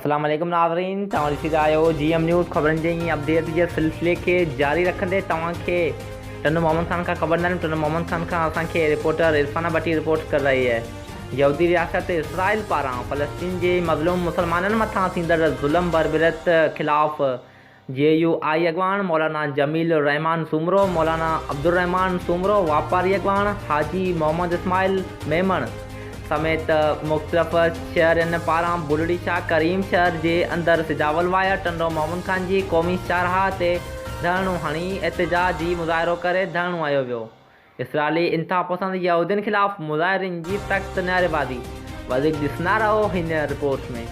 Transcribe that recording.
अस्सलाम वालेकुम नाज़रीन, तव्हां ॾिसी रहिया आहियो GM न्यूज़ ख़बरनि जे अपडेट जे सिलसिले खे जारी रखंदे तव्हांखे टन्नू मोहम्मद खान खां ख़बर ॾियूं। टन्नू मोहम्मद खान खां असांखे रिपोर्टर इरफाना भट्टी रिपोर्ट कर रही है। यहूदी रियासत इसराइल पारां फ़लस्तीन जे मज़लूम मुसलमाननि मथां थींदड़ ज़ुल्म बरबरत ख़िलाफ़ JUI अॻवान मौलाना जमील रहमान सूमरो, मौलाना अब्दुर्रहमान सूमरो, वापारी अॻवान हाजी मोहम्मद इस्माइल मेमण समेत मुख़्तलिफ़ शहरनि पारां बुलड़ी शाह करीम शहर जे अंदरि सिजावल वाया टन्नू मोहम्मद खान जी क़ौमी शाहराह ते धरणो हणी एहतजाज जी मुज़ाहिरो करे धरणो आयो वियो। इसराइली इंतहापसंद यहूदियुनि ख़िलाफ़ मुज़ाहिरनि जी सख़्त नारेबाज़ी। वधीक ॾिसंदा रहो हिन रिपोर्ट में।